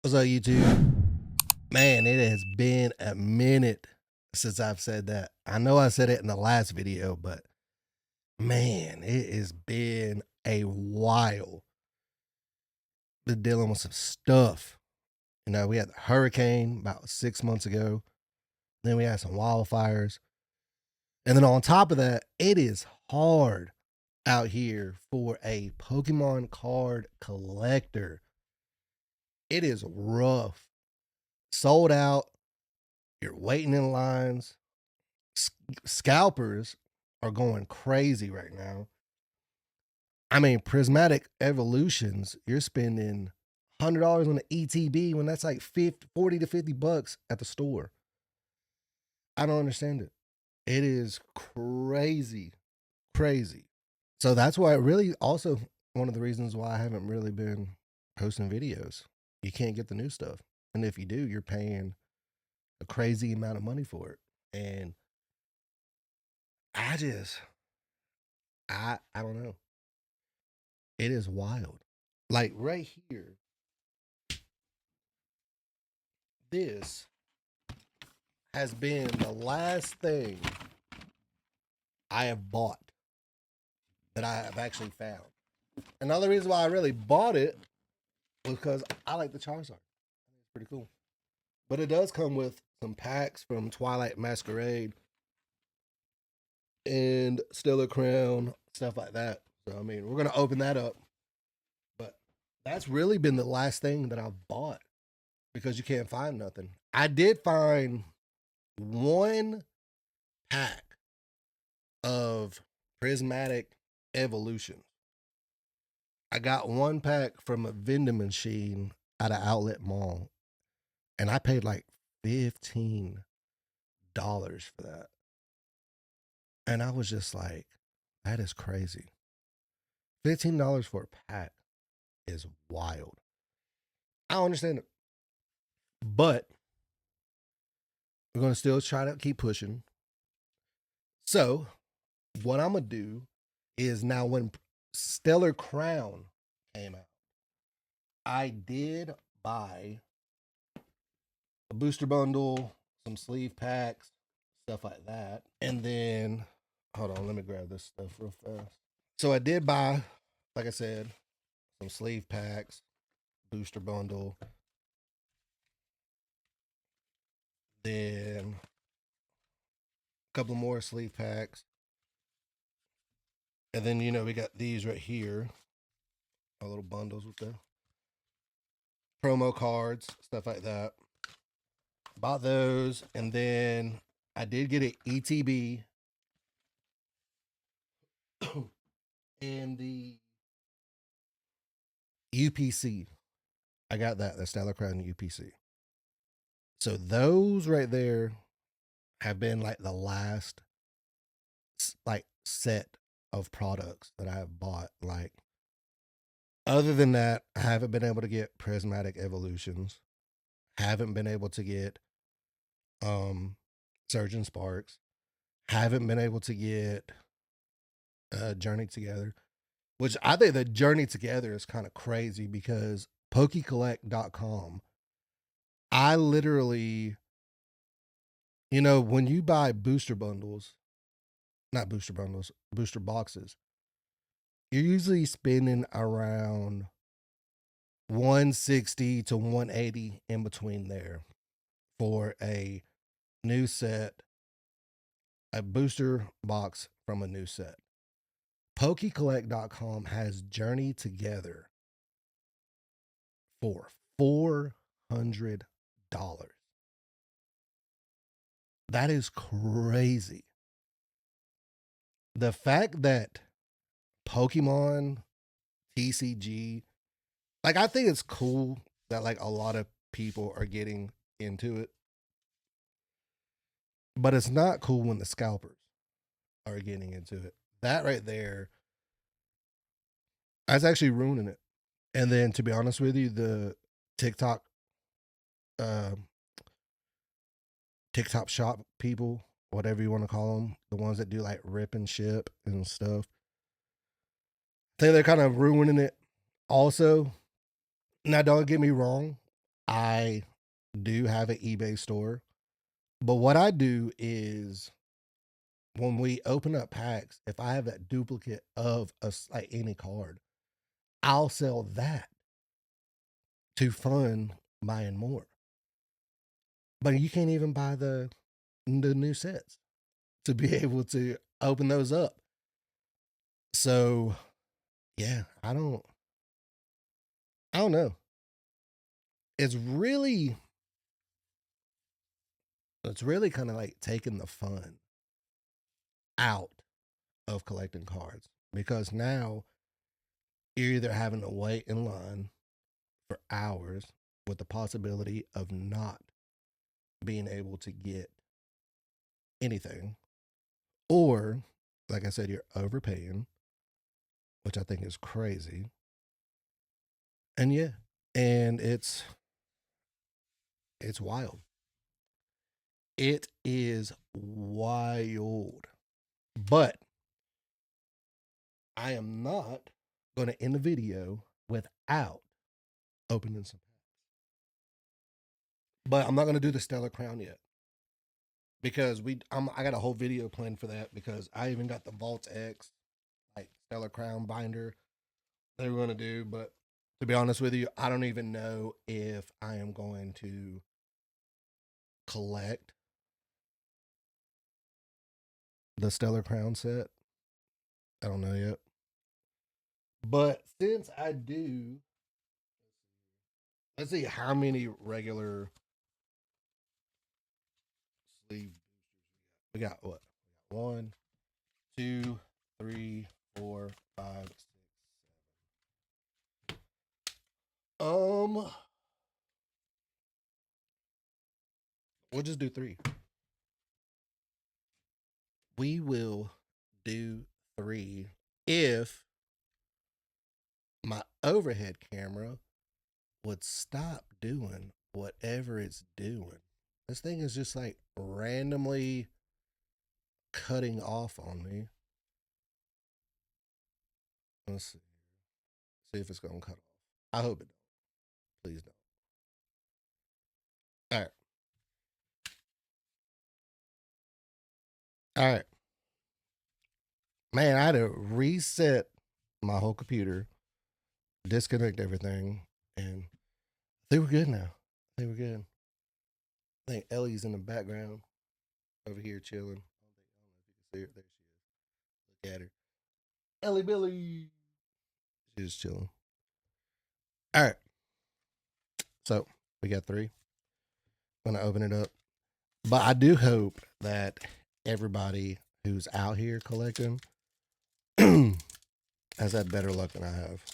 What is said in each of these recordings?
What's up, YouTube? Man, it has been a minute since I've said that. I know I said it in the last video, but man, it has been a while. Been dealing with some stuff. We had the hurricane about 6 months ago. Then we had some wildfires. And then on top of that, it is hard out here for a Pokemon card collector. It is rough. Sold out. You're waiting in lines. Scalpers are going crazy right now. I mean, prismatic evolutions, you're spending $100 on the ETB when that's like 40 to $50 at the store. I don't understand it. It is crazy, crazy. So that's why it really also one of the reasons why I haven't really been posting videos. You can't get the new stuff. And if you do, you're paying a crazy amount of money for it. And I just I don't know. It is wild. Like right here, this has been the last thing I have bought that I have actually found. Another reason why I really bought it was because I like the Charizard. It's pretty cool. But it does come with some packs from Twilight Masquerade and Stellar Crown, stuff like that. So, I mean, we're going to open that up. But that's really been the last thing that I've bought because you can't find nothing. I did find one pack of prismatic evolution. I got one pack from a vending machine at an outlet mall, and I paid like $15 for that. And I was just like, that is crazy. $15 for a pack is wild. I don't understand it. But we're going to still try to keep pushing. So, what I'm going to do is now when Stellar Crown came out, I did buy a booster bundle, some sleeve packs, stuff like that. And then, hold on, let me grab this stuff real fast. So I did buy, like I said, some sleeve packs, booster bundle, then a couple more sleeve packs. And then, we got these right here, our little bundles with the promo cards, stuff like that. Bought those, and then I did get an ETB and the UPC. I got that, the Stellar Crown UPC. So those right there have been like the last like set of products that I have bought. Like other than that, I haven't been able to get prismatic evolutions. Haven't been able to get Surgeon Sparks. Haven't been able to get Journey Together. Which I think the Journey Together is kind of crazy because PokeCollect.com, I literally, when you buy booster bundles, not booster bundles, booster boxes, you're usually spending around 160 to 180 in between there for a new set, a booster box from a new set. PokeCollect.com has Journey Together for $400. That is crazy. The fact that Pokemon TCG, like, I think it's cool that like a lot of people are getting into it, but it's not cool when the scalpers are getting into it. That right there, that's actually ruining it. And then to be honest with you, the TikTok, uh, TikTok shop people, whatever you want to call them, the ones that do like rip and ship and stuff, I think they're kind of ruining it. Also, now don't get me wrong, I do have an eBay store, but what I do is when we open up packs, if I have that duplicate of like any card, I'll sell that to fund buying more. But you can't even buy the new sets to be able to open those up. So yeah, I don't know. It's really it's really kind of like taking the fun out of collecting cards because now you're either having to wait in line for hours with the possibility of not being able to get anything, or like I said, you're overpaying, which I think is crazy. And yeah, and it's wild. It is wild. But I am not going to end the video without opening some. But I'm not going to do the Stellar Crown yet because I got a whole video planned for that because I even got the Vault X like Stellar Crown binder they were going to do. But to be honest with you, I don't even know if I am going to collect the Stellar Crown set. I don't know yet. But since I do, let's see how many regular sleeve we got. What? One, two, three, four, five, six. We'll just do three. We will do three if my overhead camera would stop doing whatever it's doing. This thing is just like randomly cutting off on me. Let's see. See if it's gonna cut off. I hope it don't. Please don't. All right. All right. Man, I had to reset my whole computer, disconnect everything, and they were good now. They were good. I think Ellie's in the background over here chilling. I don't know if you can see her. There she is. Look at her. Ellie Billy. She's chilling. All right. So we got three. I'm gonna open it up. But I do hope that everybody who's out here collecting has had better luck than I have.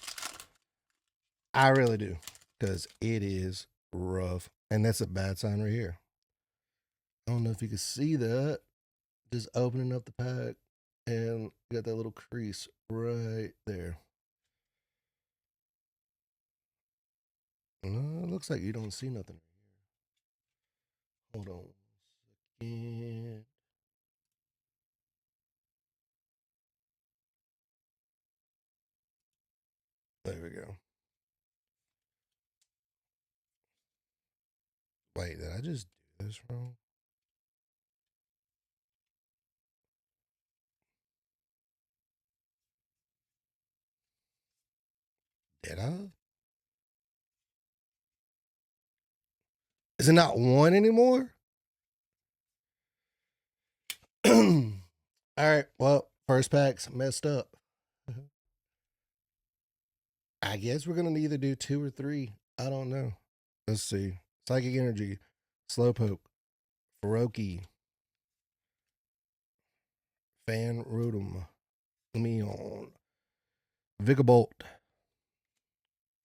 I really do. Because it is rough. And that's a bad sign right here. I don't know if you can see that. Just opening up the pack and got that little crease right there. No, it looks like you don't see nothing. Hold on. And there we go. Wait, did I just do this wrong? Did I? Is it not one anymore? All right. Well, first pack's messed up. I guess we're gonna either do two or three. I don't know. Let's see. Psychic Energy, Slowpoke, Faroki, Fan Rotom, Leon, Vigabolt.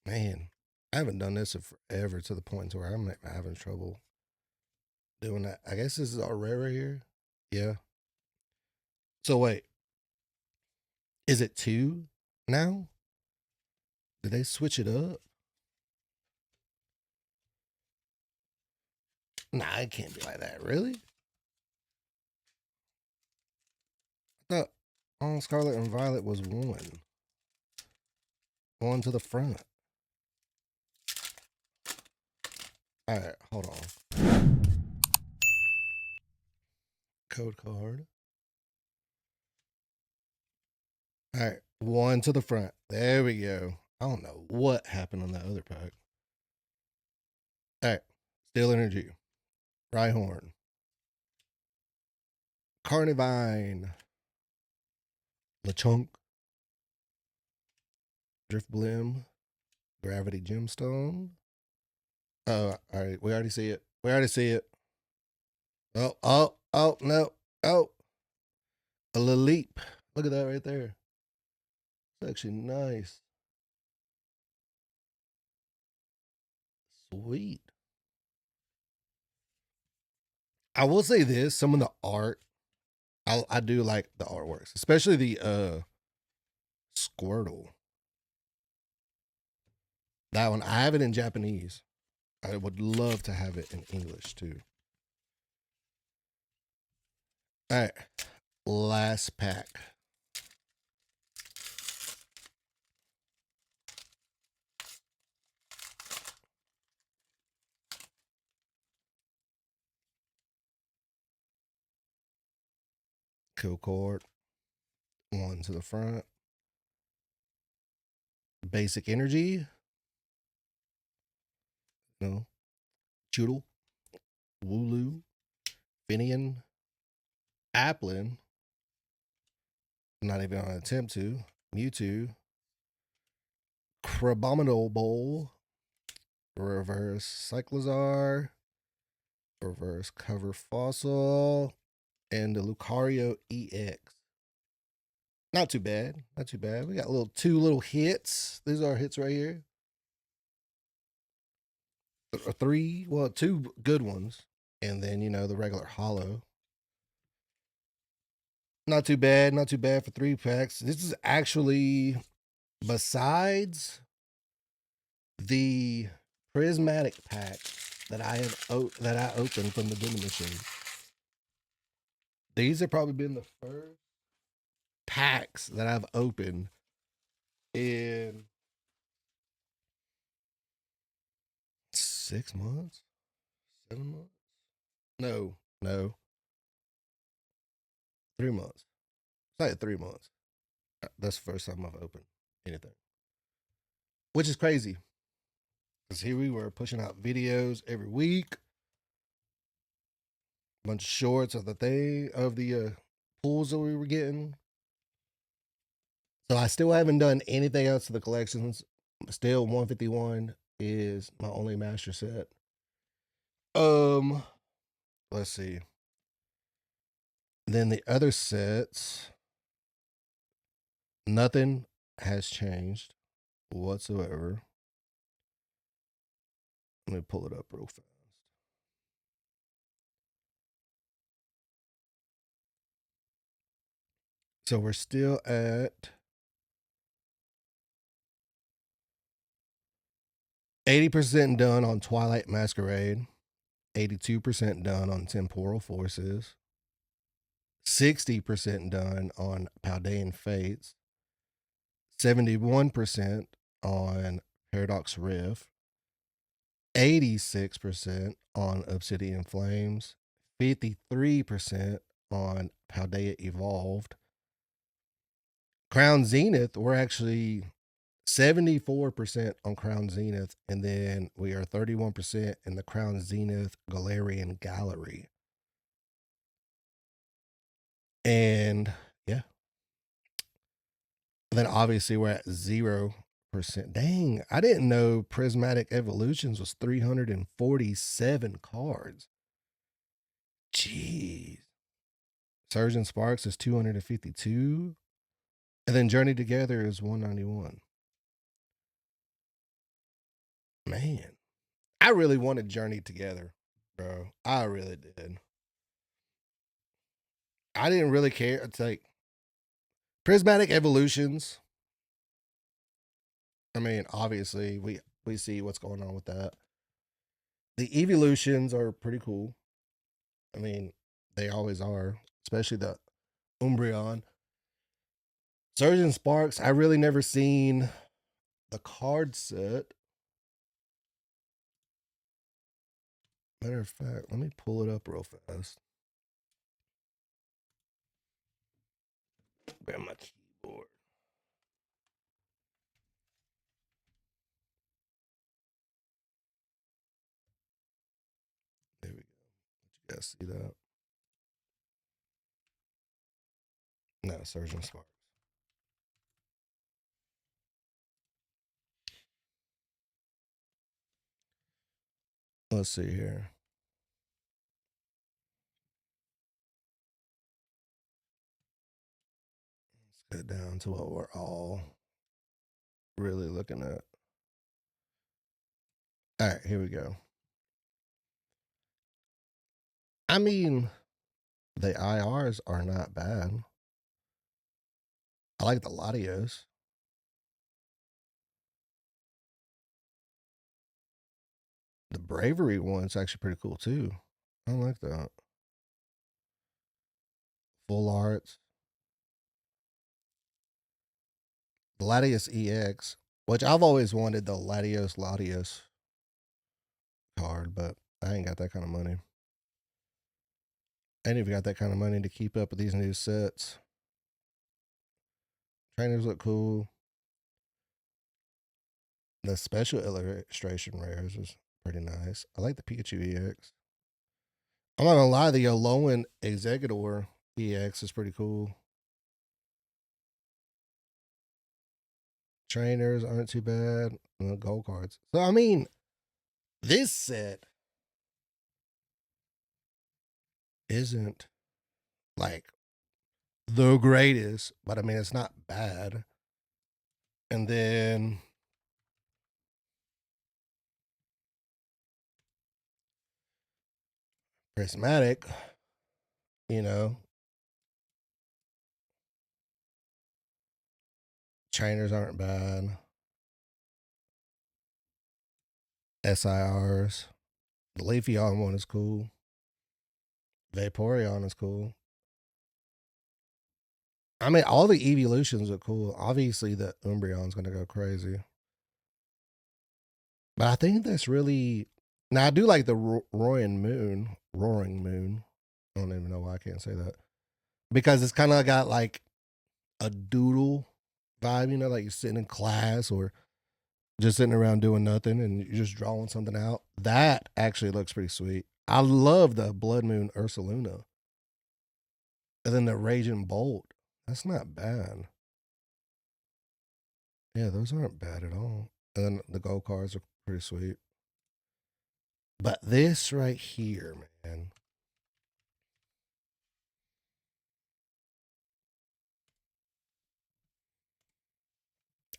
Man, I haven't done this in forever to the point where I'm having trouble doing that. I guess this is our rare right here. Yeah. So wait, is it two now? Did they switch it up? Nah, it can't be like that. Really? I thought on Scarlet and Violet was one. One to the front. All right, hold on. Code card. All right, one to the front. There we go. I don't know what happened on that other pack. All right, Steel Energy, Rhyhorn, Carnivine, Lechonk, Driftblim, Gravity Gemstone. Oh, all right, we already see it. We already see it. Oh, no. Oh, a little leap. Look at that right there. It's actually nice. Sweet. I will say this: some of the art, I do like the artworks, especially the Squirtle. That one I have it in Japanese. I would love to have it in English too. All right, last pack. Kill card. One to the front. Basic energy. No. Choodle. Wooloo. Finian. Applin. Not even on an attempt to. Mewtwo. Crabominable. Reverse Cyclozar. Reverse Cover Fossil. And the Lucario EX. Not too bad. Not too bad. We got two little hits. These are hits right here. Three, well, two good ones. And then, the regular hollow. Not too bad. Not too bad for 3 packs. This is actually, besides the prismatic pack that I opened from the vending machine, these have probably been the first packs that I've opened in 6 months, 7 months. No, 3 months. It's like 3 months. That's the first time I've opened anything, which is crazy. Because here we were pushing out videos every week, bunch of shorts of the pulls that we were getting. So I still haven't done anything else to the collections. Still, 151 is my only master set. Let's see. Then the other sets, nothing has changed whatsoever. Let me pull it up real fast. So we're still at 80% done on Twilight Masquerade, 82% done on Temporal Forces, 60% done on Paldean Fates, 71% on Paradox Rift, 86% on Obsidian Flames, 53% on Paldea Evolved. Crown Zenith, we're actually 74% on Crown Zenith, and then we are 31% in the Crown Zenith Galarian Gallery. And yeah. And then obviously we're at 0%. Dang, I didn't know Prismatic Evolutions was 347 cards. Jeez. Surgeon Sparks is 252. And then Journey Together is 191. Man, I really wanted Journey Together, bro. I really did. I didn't really care. It's like Prismatic Evolutions. I mean, obviously, we see what's going on with that. The evolutions are pretty cool. I mean, they always are, especially the Umbreon. Surgeon Sparks, I really never seen the card set. Matter of fact, let me pull it up real fast. Grab my keyboard. There we go. You guys see that? No, Surgeon Sparks. Let's see here. Let's get down to what we're all really looking at. All right, here we go. I mean, the IRs are not bad. I like the Latios. The Bravery one's actually pretty cool too. I like that. Full arts. The Latios EX, which I've always wanted the Latios card, but I ain't got that kind of money. I ain't even got that kind of money to keep up with these new sets. Trainers look cool. The special illustration rares is pretty nice. I like the Pikachu EX. I'm not gonna lie, the Alolan Executor EX is pretty cool. Trainers aren't too bad. Gold cards. So I mean, this set isn't like the greatest, but I mean it's not bad. And then Prismatic, you know, trainers aren't bad. SIRs. The Leafeon one is cool. Vaporeon is cool. I mean, all the evolutions are cool. Obviously, the Umbreon's going to go crazy. But I think that's really. Now, I do like the Roaring Moon. Roaring Moon. I don't even know why I can't say that. Because it's kind of got like a doodle vibe, you know, like you're sitting in class or just sitting around doing nothing and you're just drawing something out. That actually looks pretty sweet. I love the Blood Moon Ursaluna. And then the Raging Bolt. That's not bad. Yeah, those aren't bad at all. And then the gold cards are pretty sweet. But this right here, man.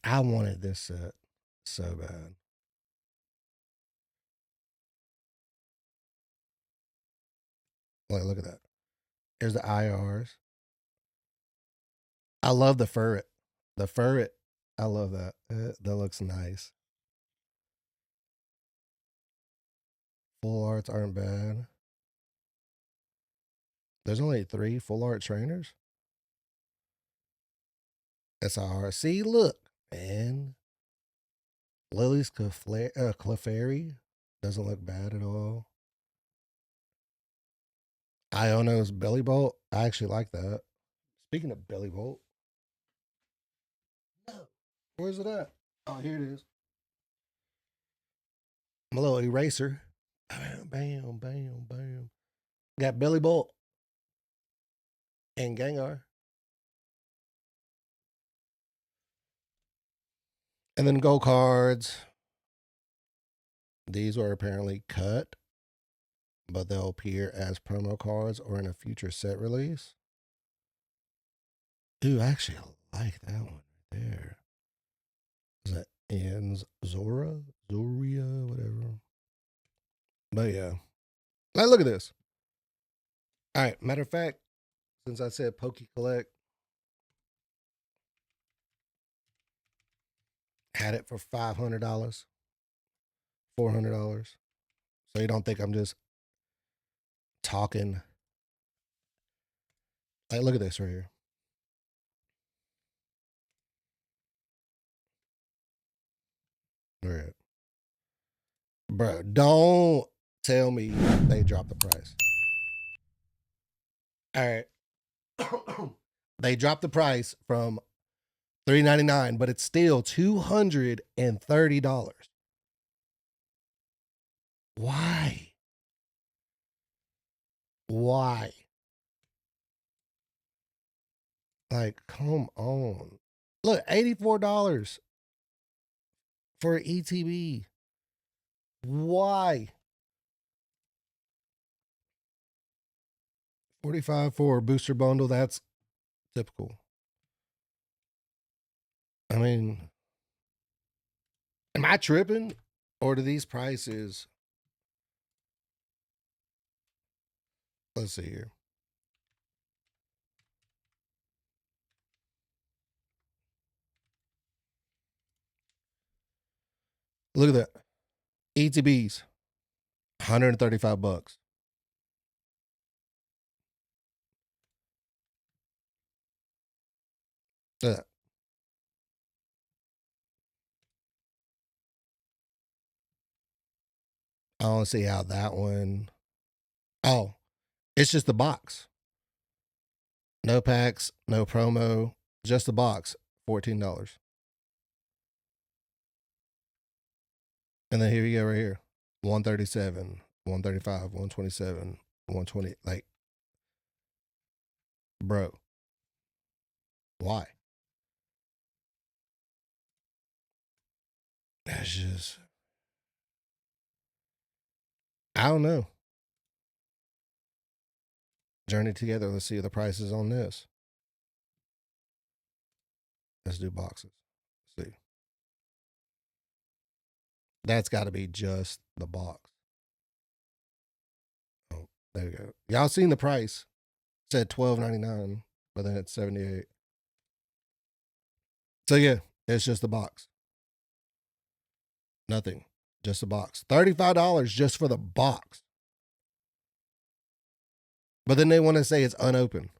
I wanted this set so bad. Like, look at that. Here's the IRs. I love the ferret. The ferret. I love that. That looks nice. Full arts aren't bad. There's only 3 full art trainers. SIR. See, look, man. Lily's Clefairy doesn't look bad at all. Iono's Belly Bolt. I actually like that. Speaking of Belly Bolt, where's it at? Oh, here it is. My little eraser. Bam, bam, bam, bam. Got Belly Bolt and Gengar. And then Go cards. These were apparently cut, but they'll appear as promo cards or in a future set release. Ooh, I actually like that one right there. Is that Ends Zora? Zoria, whatever. But yeah. Now look at this. All right. Matter of fact, since I said Poke Collect, had it for $500, $400. So you don't think I'm just talking. Like, look at this right here. All right. Bro, don't Tell me they dropped the price. All right. They dropped the price from $3.99, but it's still $230. Why? Why? Like, come on. Look, $84 for an ETB. Why? 45 for a booster bundle. That's typical. I mean, am I tripping? Or do these prices? Let's see here. Look at that. ETBs, $135. Look at that. I don't see how that one. Oh, it's just the box. No packs, no promo, just the box, $14. And then here you go right here. 137, 135, 127, 120. Like, bro, why? That's just, I don't know. Journey together. Let's see the prices on this. Let's do boxes. Let's see. That's got to be just the box. Oh, there we go. Y'all seen the price? It said $12.99, but then it's $78. So yeah, it's just the box. Nothing. Just a box. $35 just for the box. But then they want to say it's unopened.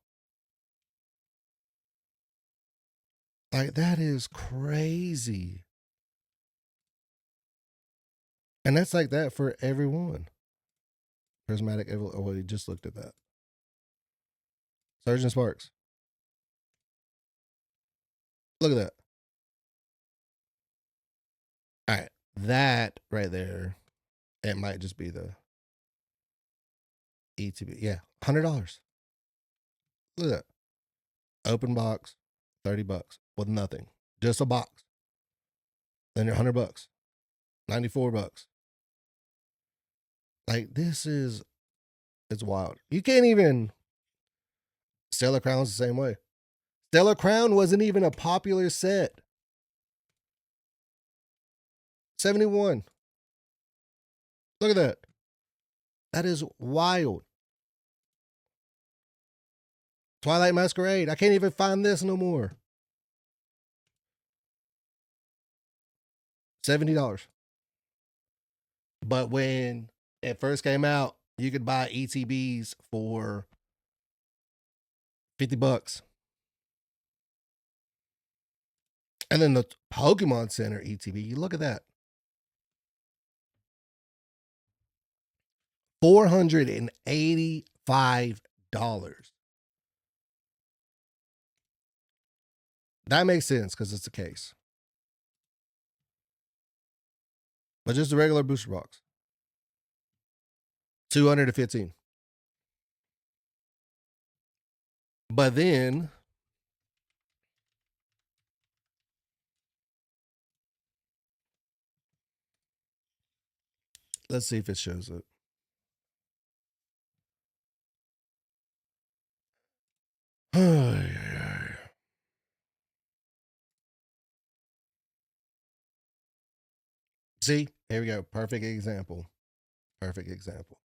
Like, that is crazy. And that's like that for everyone. Prismatic. Oh, we just looked at that. Surgeon Sparks. Look at that. All right. That right there, it might just be the ETB. Yeah. $100. Look at that. Open box, $30 with nothing. Just a box. Then you're $100. $94. Like, this is, it's wild. You can't even, Stellar Crown's the same way. Stellar Crown wasn't even a popular set. 71. Look at that. That is wild. Twilight Masquerade. I can't even find this no more. $70. But when it first came out, you could buy ETBs for $50. And then the Pokemon Center ETB, look at that. $485. That makes sense because it's a case. But just a regular booster box. $215. But then let's see if it shows it. See, here we go. Perfect example. Perfect example.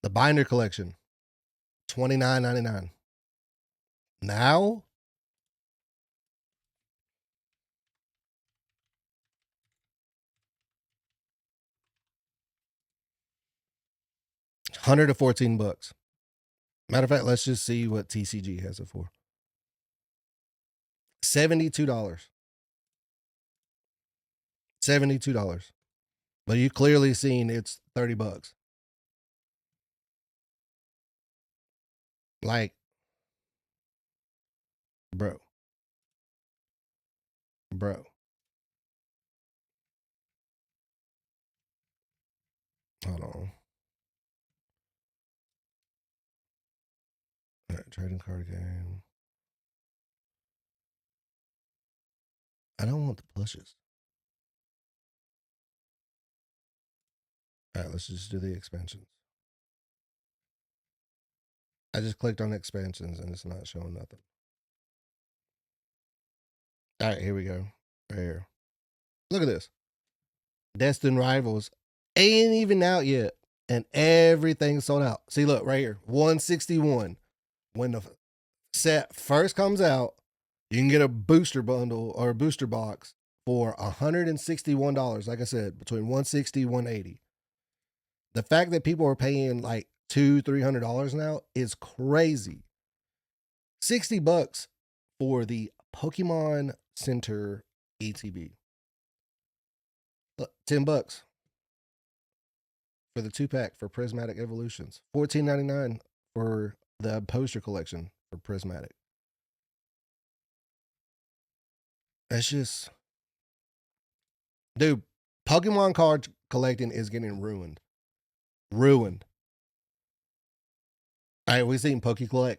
The binder collection, $29.99. Now, $114. Matter of fact, let's just see what TCG has it for. $72. $72. But you clearly seen it's $30. Like, bro, bro. Hold on. All right, trading card game. I don't want the plushes. All right, let's just do the expansions. I just clicked on expansions and it's not showing nothing. All right, here we go. Right here. Look at this. Destined Rivals ain't even out yet, and everything's sold out. See, look right here, 161. When the set first comes out, you can get a booster bundle or a booster box for $161. Like I said, between 160 180. The fact that people are paying like $200-300 now is crazy. $60 for the Pokemon Center ETB. Look, $10 for the 2-pack for Prismatic Evolutions. $14.99 for the poster collection for Prismatic. That's just, dude. Pokemon card collecting is getting ruined. Ruined. All right, we seen PokeCollect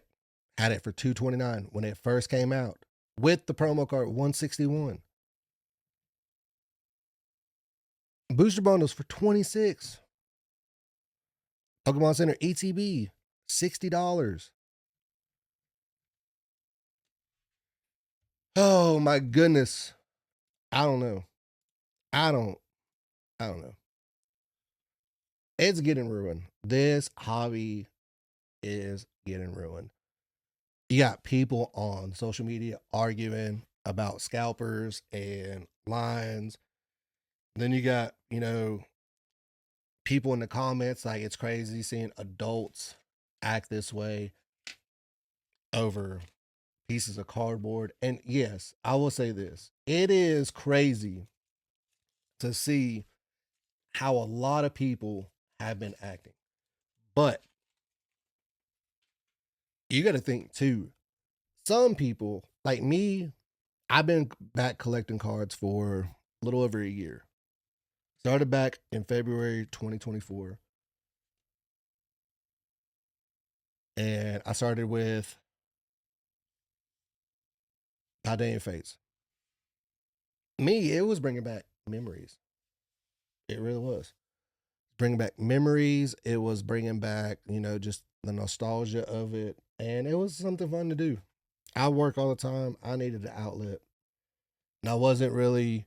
had it for $229 when it first came out with the promo card 161. Booster bundles for 26. Pokemon Center ETB $60. Oh my goodness. I don't know. I don't. I don't know. It's getting ruined. This hobby is getting ruined. You got people on social media arguing about scalpers and lines. Then you got, people in the comments like it's crazy seeing adults act this way over pieces of cardboard. And yes, I will say this. It is crazy to see how a lot of people have been acting. But you got to think too. Some people, like me, I've been back collecting cards for a little over a year. Started back in February 2024. And I started with Paidean Fates. Me, it was bringing back memories. It really was. Bringing back memories. It was bringing back, just the nostalgia of it. And it was something fun to do. I work all the time. I needed an outlet. And I wasn't really,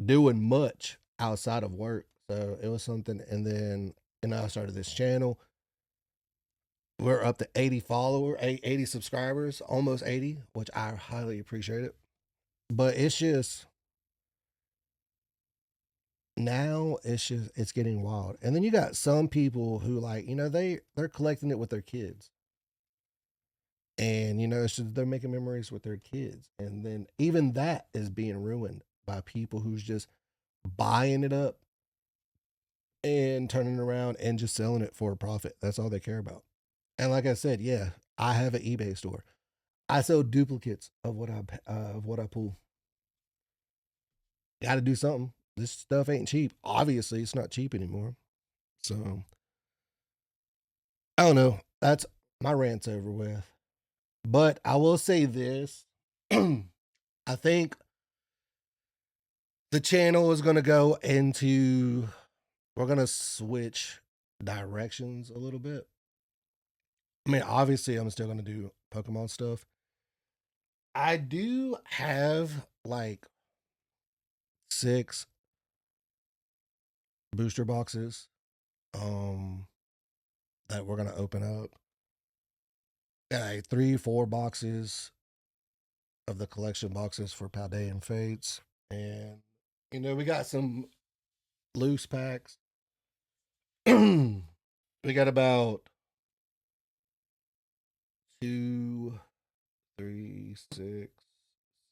doing much outside of work. So it was something. And then, I started this channel. We're up to 80 followers, 80 subscribers, almost 80, which I highly appreciate it. But it's just, now it's getting wild. And then you got some people who like, they're collecting it with their kids. And it's just they're making memories with their kids. And then even that is being ruined by people who's just buying it up and turning it around and just selling it for a profit. That's all they care about. And like I said, yeah, I have an eBay store. I sell duplicates of what I pull. Got to do something. This stuff ain't cheap. Obviously, it's not cheap anymore. So I don't know. That's my rant's over with. But I will say this. I think the channel is going to go into, we're going to switch directions a little bit. I mean, obviously, I'm still going to do Pokemon stuff. I do have like 6 booster boxes that we're going to open up. Like 3, 4 boxes of the collection boxes for Paidean Fates. And, we got some loose packs. We got about 2, 3, 6,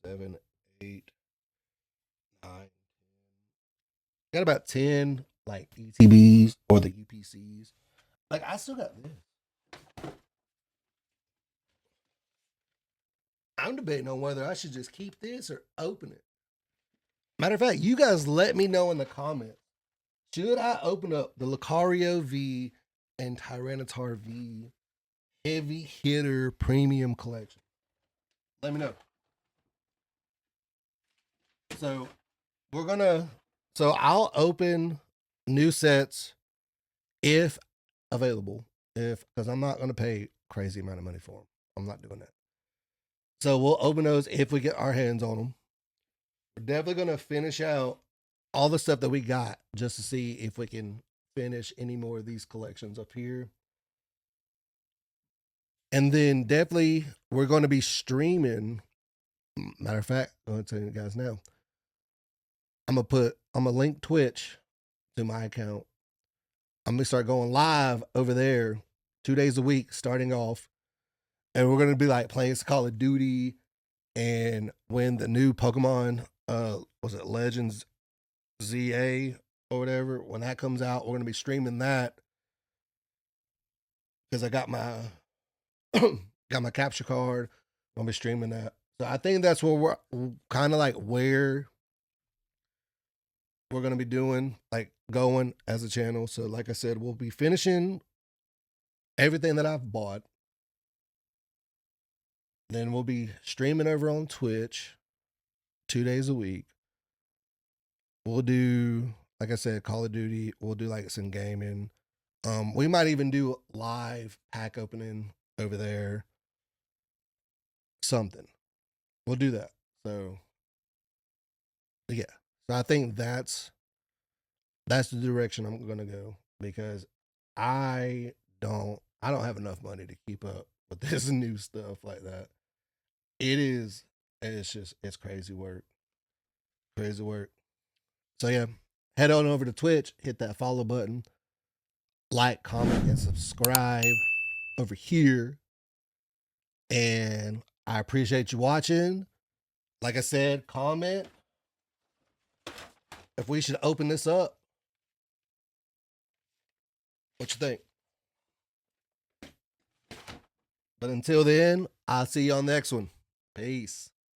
7, 8, 9, Got about 10 like ETBs or the UPCs. Like I still got this. I'm debating on whether I should just keep this or open it. Matter of fact, you guys let me know in the comments. Should I open up the Lucario V and Tyranitar V heavy hitter premium collection? Let me know. So we're gonna so I'll open new sets if available. If because I'm not gonna pay crazy amount of money for them. I'm not doing that. So we'll open those if we get our hands on them. We're definitely gonna finish out all the stuff that we got just to see if we can finish any more of these collections up here. And then definitely we're going to be streaming. Matter of fact, I'm going to tell you guys now. I'm gonna link Twitch to my account. I'm gonna start going live over there 2 days a week, starting off, and we're gonna be like playing Call of Duty. And when the new Pokemon, was it Legends ZA or whatever, when that comes out, we're gonna be streaming that because I got my got my capture card. I'm gonna be streaming that. So I think that's where we're kind of like where we're gonna be doing, like going as a channel. So like I said, we'll be finishing everything that I've bought. Then we'll be streaming over on Twitch 2 days a week. We'll do, like I said, Call of Duty. We'll do like some gaming. We might even do live pack opening over there. Something. We'll do that. So yeah. So I think that's the direction I'm gonna go because I don't have enough money to keep up with this new stuff like that. It is it's just it's crazy work. Crazy work. So yeah, head on over to Twitch, hit that follow button, like, comment, and subscribe over here. And I appreciate you watching. Like I said, comment if we should open this up. What you think? But until then, I'll see you on the next one. Peace.